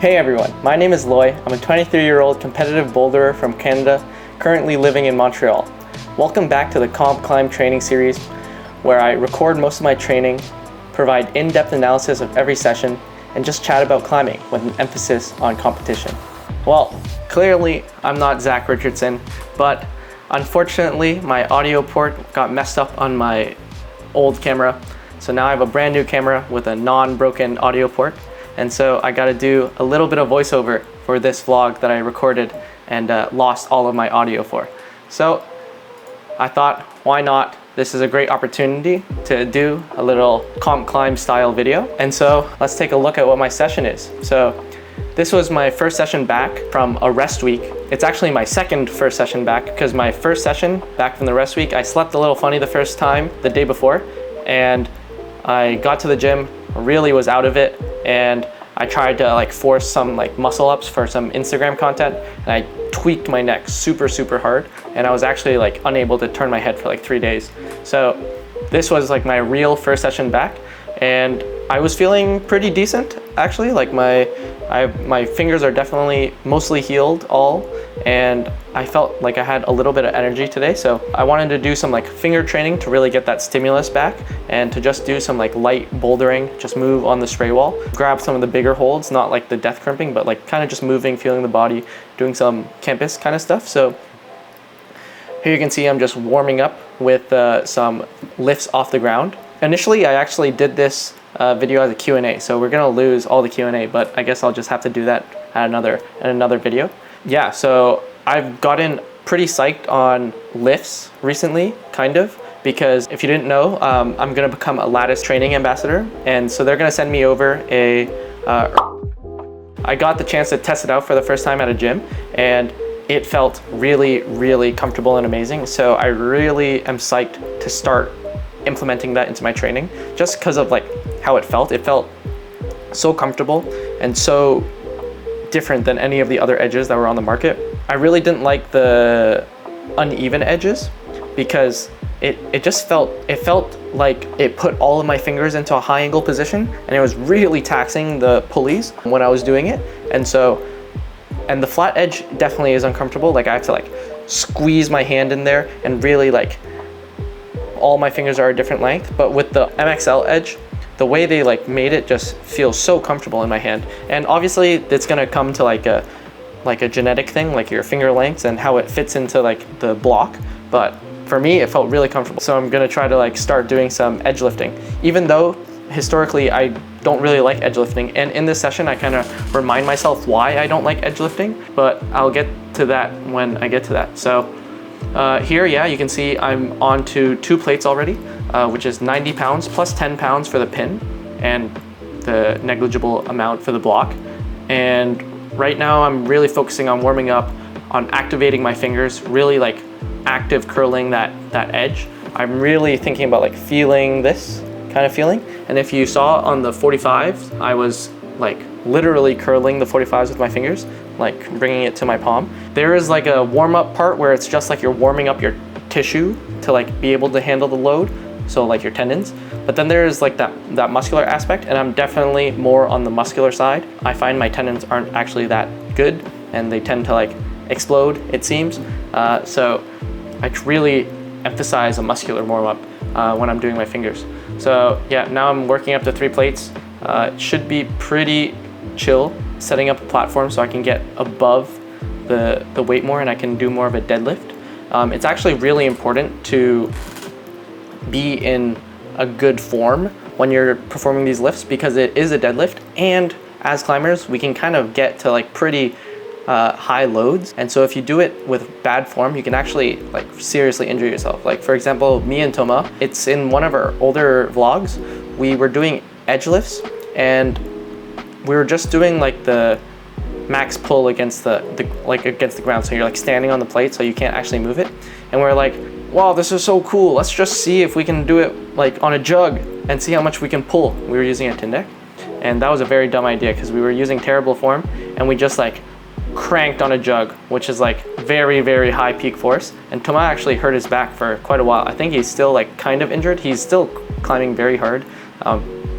Hey everyone, my name is Loy. I'm a 23-year-old competitive boulderer from Canada, currently living in Montreal. Welcome back to the Comp Climb training series, where I record most of my training, provide in-depth analysis of every session, and just chat about climbing with an emphasis on competition. Well, clearly I'm not Zach Richardson, but unfortunately my audio port got messed up on my old camera. So now I have a brand new camera with a non-broken audio port. And so I got to do a little bit of voiceover for this vlog that I recorded and lost all of my audio for. So I thought, why not? This is a great opportunity to do a little comp climb style video. And so let's take a look at what my session is. So this was my first session back from a rest week. It's actually my second first session back, because my first session back from the rest week, I slept a little funny the first time the day before, and I got to the gym, really was out of it, and I tried to force some muscle ups for some Instagram content, and I tweaked my neck super hard, and I was actually unable to turn my head for 3 days. So this was my real first session back, and I was feeling pretty decent actually. My fingers are definitely mostly healed all, and I felt like I had a little bit of energy today. So I wanted to do some finger training to really get that stimulus back, and to just do some light bouldering, just move on the spray wall, grab some of the bigger holds, not the death crimping, but kind of just moving, feeling the body, doing some campus kind of stuff. So here you can see I'm just warming up with some lifts off the ground. Initially, I actually did this video as a Q&A, so we're gonna lose all the Q&A, but I guess I'll just have to do that at another video. Yeah, so I've gotten pretty psyched on lifts recently, kind of, because if you didn't know, I'm gonna become a lattice training ambassador, and so they're gonna send me over I got the chance to test it out for the first time at a gym, and it felt really comfortable and amazing. So I really am psyched to start implementing that into my training, just because of how it felt. It felt so comfortable and so different than any of the other edges that were on the market. I really didn't like the uneven edges, because it just felt like it put all of my fingers into a high angle position, and it was really taxing the pulleys when I was doing it. And the flat edge definitely is uncomfortable. I have to squeeze my hand in there, and really all my fingers are a different length. But with the MXL edge, the way they made it just feels so comfortable in my hand. And obviously it's gonna come to a genetic thing, your finger lengths and how it fits into the block. But for me, it felt really comfortable. So I'm gonna try to start doing some edge lifting, even though historically I don't really like edge lifting. And in this session, I kind of remind myself why I don't like edge lifting, but I'll get to that when I get to that. So here, yeah, you can see I'm on to 2 plates already, which is 90 pounds plus 10 pounds for the pin and the negligible amount for the block. And right now I'm really focusing on warming up, on activating my fingers, really active curling that edge. I'm really thinking about feeling this kind of feeling. And if you saw on the 45s, I was literally curling the 45s with my fingers, bringing it to my palm. There is a warm-up part where it's just you're warming up your tissue to be able to handle the load, so your tendons. But then there's that muscular aspect, and I'm definitely more on the muscular side. I find my tendons aren't actually that good, and they tend to explode, it seems. So I really emphasize a muscular warm-up when I'm doing my fingers. So yeah, now I'm working up to 3 plates. It should be pretty chill, setting up a platform so I can get above the weight more, and I can do more of a deadlift. It's actually really important to be in a good form when you're performing these lifts, because it is a deadlift, and as climbers we can kind of get to pretty high loads. And so if you do it with bad form, you can actually seriously injure yourself. For example, me and Toma, it's in one of our older vlogs, we were doing edge lifts, and we were just doing the max pull against the ground. So you're standing on the plate, so you can't actually move it. And we're wow, this is so cool. Let's just see if we can do it on a jug and see how much we can pull. We were using a tin deck, and that was a very dumb idea, because we were using terrible form, and we just cranked on a jug, which is very high peak force. And Toma actually hurt his back for quite a while. I think he's still kind of injured. He's still climbing very hard,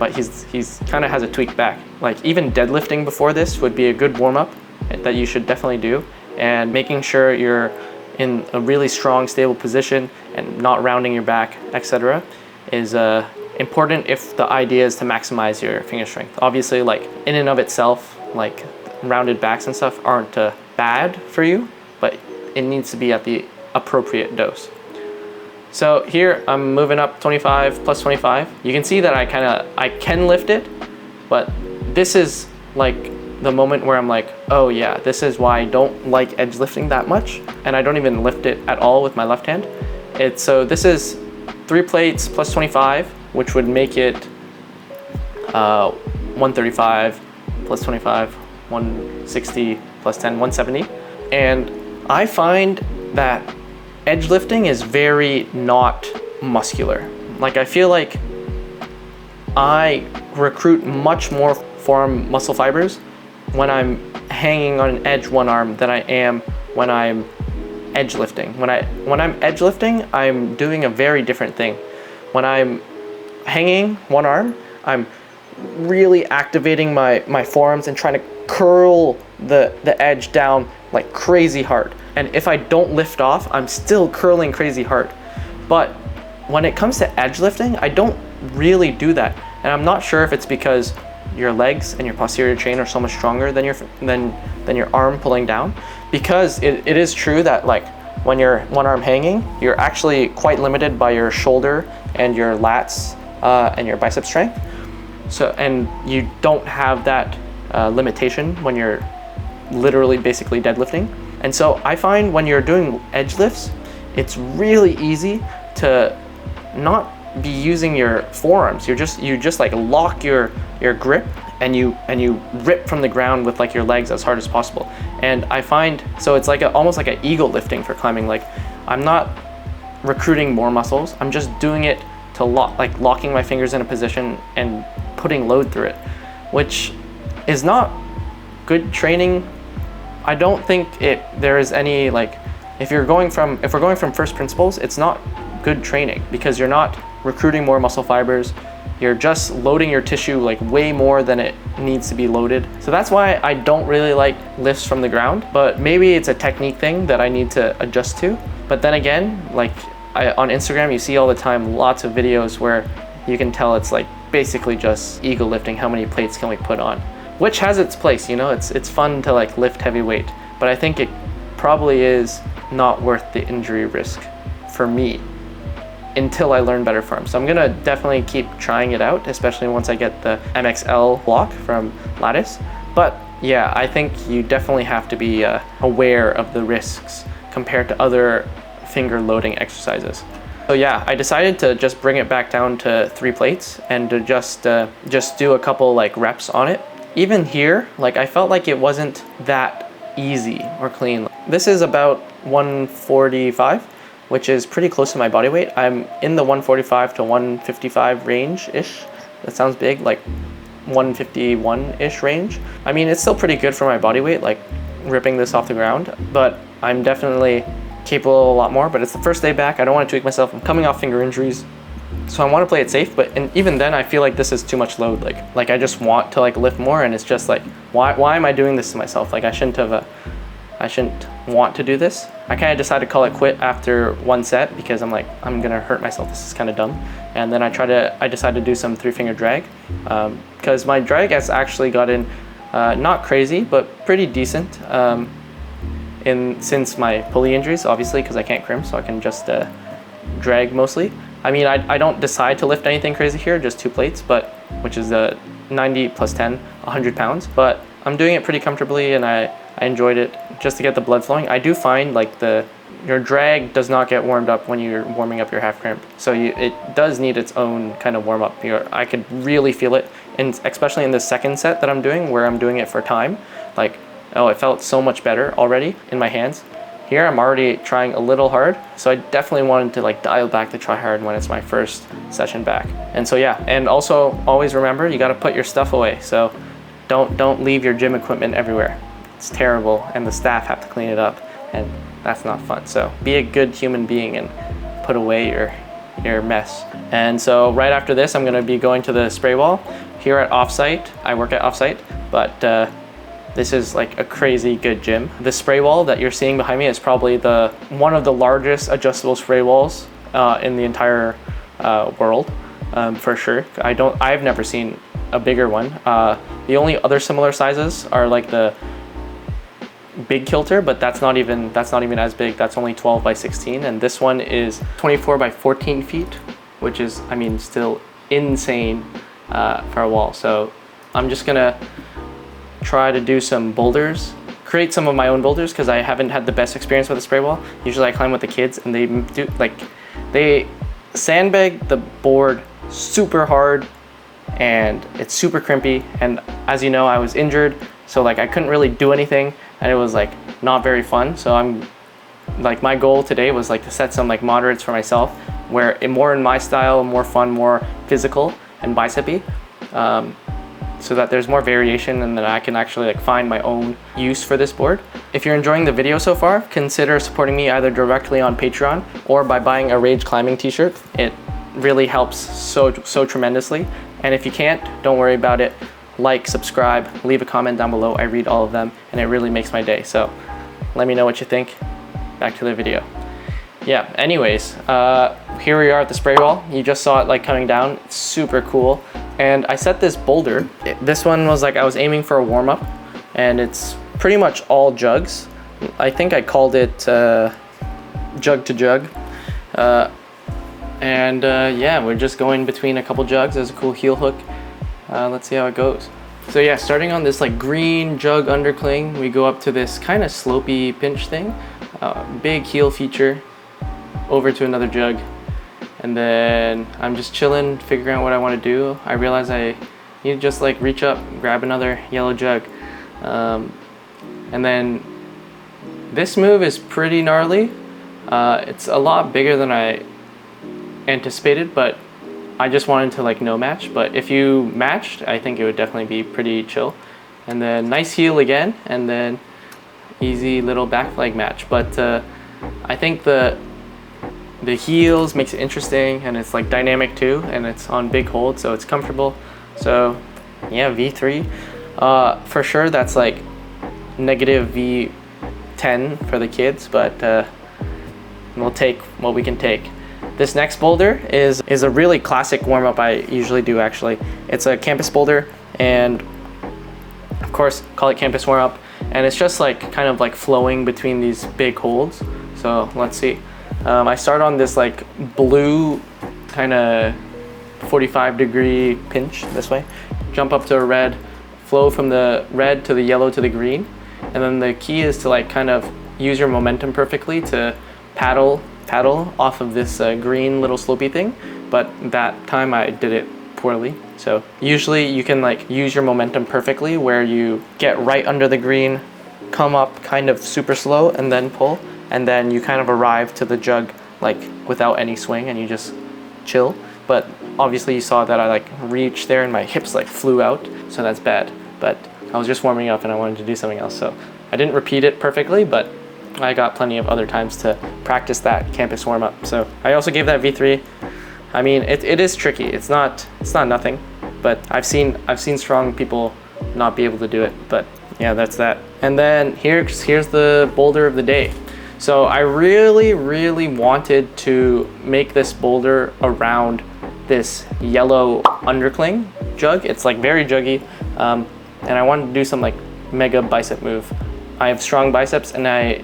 but he's kind of has a tweak back. Like even deadlifting before this would be a good warm-up that you should definitely do, and making sure you're in a really strong, stable position and not rounding your back, etc., is important if the idea is to maximize your finger strength. Obviously, like in and of itself, like rounded backs and stuff aren't bad for you, but it needs to be at the appropriate dose. So here I'm moving up 25 plus 25. You can see that I can lift it, but this is like the moment where I'm like, oh yeah, this is why I don't like edge lifting that much, and I don't even lift it at all with my left hand. So this is 3 plates plus 25, which would make it 135 plus 25, 160 plus 10, 170. And I find that edge lifting is very not muscular. Like I feel like I recruit much more forearm muscle fibers when I'm hanging on an edge one arm than I am when I'm edge lifting. When I'm edge lifting, I'm doing a very different thing. When I'm hanging one arm, I'm really activating my forearms and trying to curl the edge down like crazy hard. And if I don't lift off, I'm still curling crazy hard. But when it comes to edge lifting, I don't really do that. And I'm not sure if it's because your legs and your posterior chain are so much stronger than your arm pulling down, because it is true that like when you're one arm hanging, you're actually quite limited by your shoulder and your lats and your bicep strength. So, and you don't have that limitation when you're literally basically deadlifting. And so I find when you're doing edge lifts, it's really easy to not be using your forearms. You just like lock your grip and you rip from the ground with like your legs as hard as possible. And I find, so it's like almost like an ego lifting for climbing. Like I'm not recruiting more muscles. I'm just doing it to locking my fingers in a position and putting load through it, which is not good training. I don't think there is any, like, if we're going from first principles, it's not good training, because you're not recruiting more muscle fibers. You're just loading your tissue like way more than it needs to be loaded. So that's why I don't really like lifts from the ground, but maybe it's a technique thing that I need to adjust to. But then again, like on Instagram, you see all the time lots of videos where you can tell it's like basically just ego lifting. How many plates can we put on? Which has its place, you know, it's fun to like lift heavy weight, but I think it probably is not worth the injury risk for me until I learn better form. So I'm gonna definitely keep trying it out, especially once I get the MXL block from Lattice. But yeah, I think you definitely have to be aware of the risks compared to other finger loading exercises. So yeah, I decided to just bring it back down to 3 plates and to just do a couple like reps on it. Even here, like I felt like it wasn't that easy or clean. This is about 145, which is pretty close to my body weight. I'm in the 145 to 155 range-ish. That sounds big, like 151-ish range. I mean, it's still pretty good for my body weight, like ripping this off the ground, but I'm definitely capable of a lot more. But it's the first day back. I don't want to tweak myself. I'm coming off finger injuries, so I want to play it safe. But even then, I feel like this is too much load. Like I just want to like lift more, and it's just like, why am I doing this to myself? Like I shouldn't want to do this. I kind of decided to call it quit after one set because I'm like, I'm gonna hurt myself. This is kind of dumb. And then I decided to do some 3-finger drag because my drag has actually gotten not crazy, but pretty decent since my pulley injuries, obviously, because I can't crimp, so I can just drag mostly. I mean, I don't decide to lift anything crazy here, just 2 plates, but which is 90 plus 10, 100 pounds. But I'm doing it pretty comfortably, and I enjoyed it just to get the blood flowing. I do find like your drag does not get warmed up when you're warming up your half crimp. So it does need its own kind of warm up. I could really feel it, and especially in the second set that I'm doing, where I'm doing it for time. Like, oh, it felt so much better already in my hands. Here I'm already trying a little hard, so I definitely wanted to like dial back the try hard when it's my first session back. And so yeah, and also always remember, you got to put your stuff away. So don't leave your gym equipment everywhere. It's terrible, and the staff have to clean it up, and that's not fun. So be a good human being and put away your mess. And so right after this, I'm gonna be going to the spray wall here at OffSite. I work at OffSite, but this is like a crazy good gym. The spray wall that you're seeing behind me is probably one of the largest adjustable spray walls in the entire world, for sure. I've never seen a bigger one. The only other similar sizes are like the big kilter, but that's not even as big. That's only 12 by 16, and this one is 24 by 14 feet, which is, I mean, still insane for a wall. So I'm just gonna try to do some boulders, create some of my own boulders, because I haven't had the best experience with the spray wall. Usually I climb with the kids and they sandbag the board super hard and it's super crimpy, and as you know, I was injured, so like I couldn't really do anything, and it was like not very fun. So I'm like, my goal today was like to set some like moderates for myself, where more in my style, more fun, more physical and bicep-y, so that there's more variation and that I can actually like find my own use for this board. If you're enjoying the video so far, consider supporting me either directly on Patreon or by buying a Rage Climbing t-shirt. It really helps so tremendously. And if you can't, don't worry about it. Like, subscribe, leave a comment down below. I read all of them and it really makes my day. So let me know what you think. Back to the video. Yeah, anyways, here we are at the spray wall. You just saw it like coming down. It's super cool. And I set this boulder. This one was like, I was aiming for a warm-up, and it's pretty much all jugs. I think I called it jug to jug. Yeah, we're just going between a couple jugs. There's a cool heel hook. Let's see how it goes. So yeah, starting on this like green jug undercling, we go up to this kind of slopey pinch thing, big heel feature, over to another jug. And then I'm just chilling, figuring out what I want to do. I realize I need to just like reach up, grab another yellow jug. And then this move is pretty gnarly. It's a lot bigger than I anticipated, but I just wanted to like no match. But if you matched, I think it would definitely be pretty chill. And then nice heel again, and then easy little back flag match. But I think the heels makes it interesting, and it's like dynamic too, and it's on big hold, so it's comfortable. So yeah, V3 for sure. That's like negative V10 for the kids, but we'll take what we can take. This next boulder is a really classic warm-up I usually do. Actually, it's a campus boulder, and of course call it campus warm-up, and it's just like kind of like flowing between these big holds. So let's see. I start on this like blue kind of 45-degree pinch this way, jump up to a red, flow from the red to the yellow to the green, and then the key is to like kind of use your momentum perfectly to paddle off of this green little slopey thing. But that time I did it poorly. So usually you can like use your momentum perfectly, where you get right under the green, come up kind of super slow, and then pull. And then you kind of arrive to the jug like without any swing, and you just chill. But obviously you saw that I like reached there and my hips like flew out, so that's bad. But I was just warming up and I wanted to do something else, so I didn't repeat it perfectly, but I got plenty of other times to practice that campus warm-up. So I also gave that V3. I mean, it is tricky. It's not nothing, but I've seen strong people not be able to do it. But yeah, that's that. And then here's the boulder of the day. So I really wanted to make this boulder around this yellow undercling jug. It's like very juggy, and I wanted to do some like mega bicep move. I have strong biceps, and I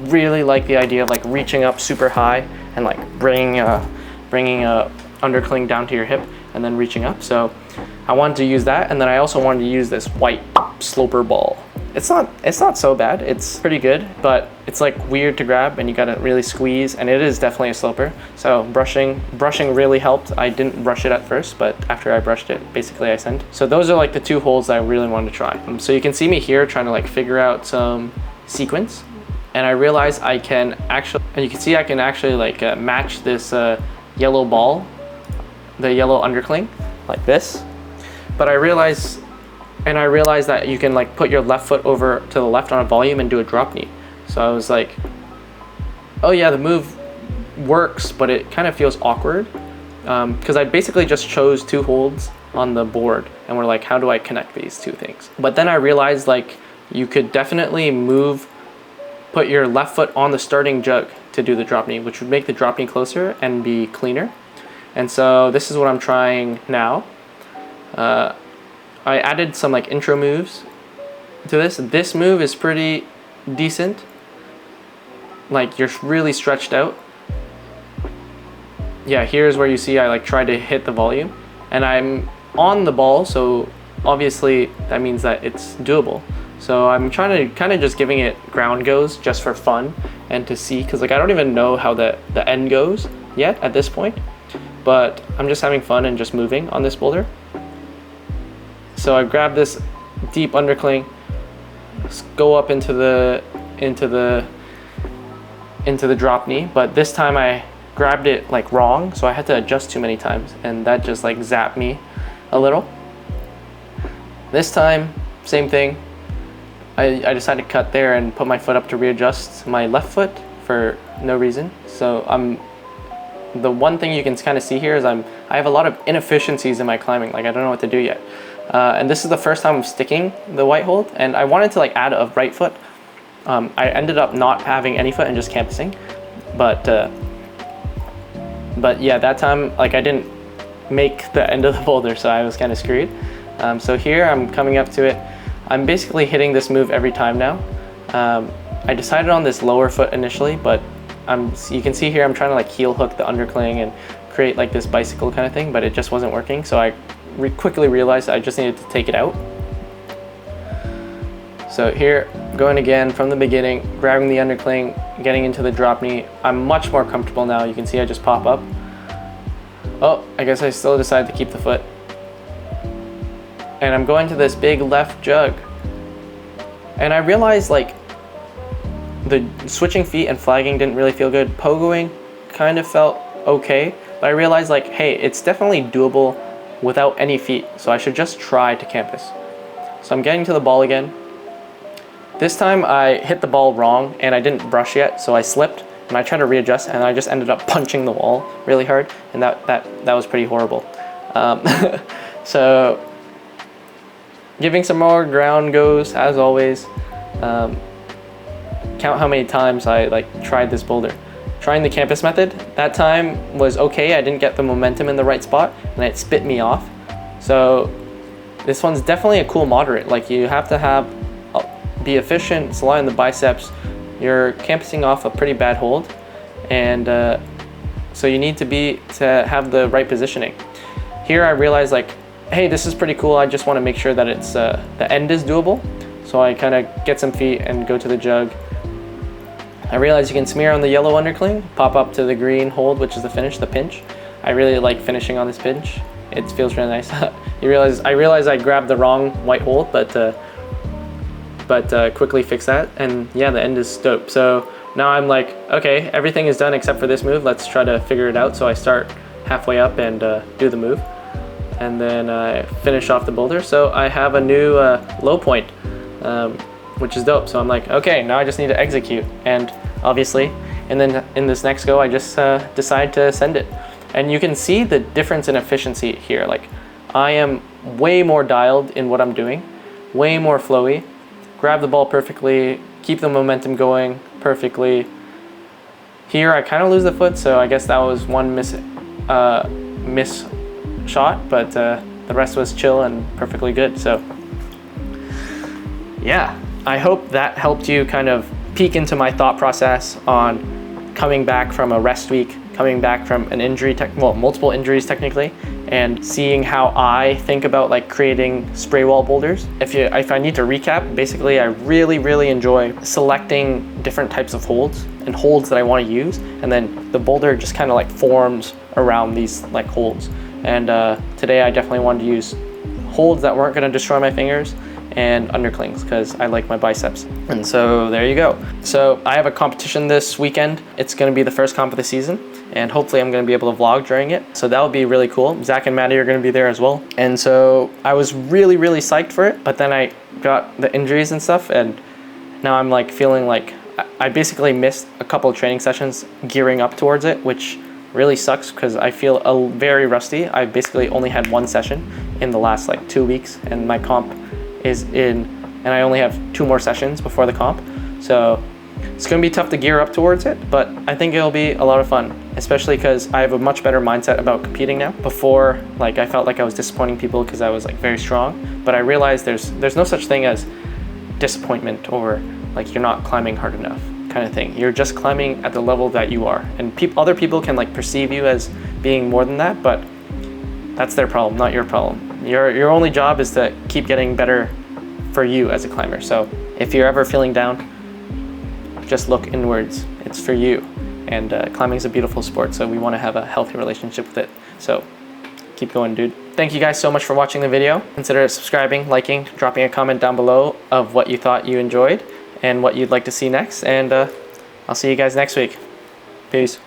really like the idea of like reaching up super high and like bringing a undercling down to your hip and then reaching up. So I wanted to use that, and then I also wanted to use this white sloper ball. It's not so bad. It's pretty good, but it's like weird to grab, and you gotta really squeeze, and it is definitely a sloper. So brushing really helped. I didn't brush it at first, but after I brushed it, basically I sent. So those are like the two holds that I really wanted to try. So you can see me here trying to like figure out some sequence, and I realized I can actually, and you can see I can actually like match this yellow ball, the yellow undercling, like this. But I realized that you can like put your left foot over to the left on a volume and do a drop knee. So I was like, oh yeah, the move works, but it kind of feels awkward because I basically just chose 2 holds on the board and we're like, how do I connect these 2 things? But then I realized like you could definitely put your left foot on the starting jug to do the drop knee, which would make the drop knee closer and be cleaner. And so this is what I'm trying now. I added some like intro moves to this. This move is pretty decent. Like you're really stretched out. Yeah, here's where you see I like tried to hit the volume and I'm on the ball, so obviously that means that it's doable. So I'm trying to kind of just giving it ground goes just for fun and to see, because like I don't even know how the end goes yet at this point, but I'm just having fun and just moving on this boulder. So I grab this deep undercling, go up into the drop knee, but this time I grabbed it like wrong, so I had to adjust too many times and that just like zapped me a little. This time, same thing. I decided to cut there and put my foot up to readjust my left foot for no reason. So the one thing you can kind of see here is I have a lot of inefficiencies in my climbing. Like I don't know what to do yet. And this is the first time I'm sticking the white hold, and I wanted to like add a right foot. I ended up not having any foot and just campusing, but yeah, that time like I didn't make the end of the boulder, so I was kind of screwed. So here I'm coming up to it. I'm basically hitting this move every time now. I decided on this lower foot initially, but you can see here I'm trying to like heel hook the undercling and create like this bicycle kind of thing, but it just wasn't working. So I quickly realized I just needed to take it out. So here, going again from the beginning, grabbing the undercling, getting into the drop knee. I'm much more comfortable now. You can see I just pop up. Oh, I guess I still decided to keep the foot. And I'm going to this big left jug. And I realized like the switching feet and flagging didn't really feel good. Pogoing kind of felt okay, but I realized like, hey, it's definitely doable without any feet, so I should just try to campus. So I'm getting to the ball again. This time I hit the ball wrong and I didn't brush yet, so I slipped and I tried to readjust and I just ended up punching the wall really hard, and that was pretty horrible. So giving some more ground goes as always. Count how many times I like tried this boulder. Trying the campus method, that time was okay. I didn't get the momentum in the right spot and it spit me off. So this one's definitely a cool moderate. Like you have to be efficient, slide in the biceps. You're campusing off a pretty bad hold, and so you need to have the right positioning. Here I realized like, hey, this is pretty cool. I just want to make sure that it's the end is doable. So I kind of get some feet and go to the jug. I realized you can smear on the yellow undercling, pop up to the green hold, which is the finish, the pinch. I really like finishing on this pinch. It feels really nice. I realized I grabbed the wrong white hold, but quickly fix that. And yeah, the end is dope. So now I'm like, okay, everything is done except for this move. Let's try to figure it out. So I start halfway up and do the move. And then I finish off the boulder. So I have a new low point, which is dope. So I'm like, okay, now I just need to execute. And obviously, and then in this next go, I just decide to send it. And you can see the difference in efficiency here. Like I am way more dialed in what I'm doing, way more flowy, grab the ball perfectly, keep the momentum going perfectly. Here I kind of lose the foot, so I guess that was one miss shot, but the rest was chill and perfectly good. So yeah, I hope that helped you kind of peek into my thought process on coming back from a rest week, coming back from an injury, multiple injuries technically, and seeing how I think about like creating spray wall boulders. If I need to recap, basically I really enjoy selecting different types of holds and holds that I want to use, and then the boulder just kind of like forms around these like holds. And today I definitely wanted to use holds that weren't going to destroy my fingers and underclings because I like my biceps. And so there you go. So I have a competition this weekend. It's going to be the first comp of the season, and hopefully I'm going to be able to vlog during it. So that will be really cool. Zach and Maddie are going to be there as well. And so I was really psyched for it, but then I got the injuries and stuff, and now I'm like feeling like I basically missed a couple of training sessions gearing up towards it, which really sucks because I feel very rusty. I basically only had one session in the last like 2 weeks, and my comp is in, and I only have 2 more sessions before the comp. So it's going to be tough to gear up towards it, but I think it'll be a lot of fun, especially because I have a much better mindset about competing now. Before, like, I felt like I was disappointing people because I was like very strong, but I realized there's no such thing as disappointment or like you're not climbing hard enough kind of thing. You're just climbing at the level that you are, and other people can like perceive you as being more than that, but that's their problem, not your problem. Your only job is to keep getting better for you as a climber. So if you're ever feeling down, just look inwards. It's for you. And climbing is a beautiful sport, so we want to have a healthy relationship with it. So keep going, dude. Thank you guys so much for watching the video. Consider subscribing, liking, dropping a comment down below of what you thought you enjoyed and what you'd like to see next. And I'll see you guys next week. Peace.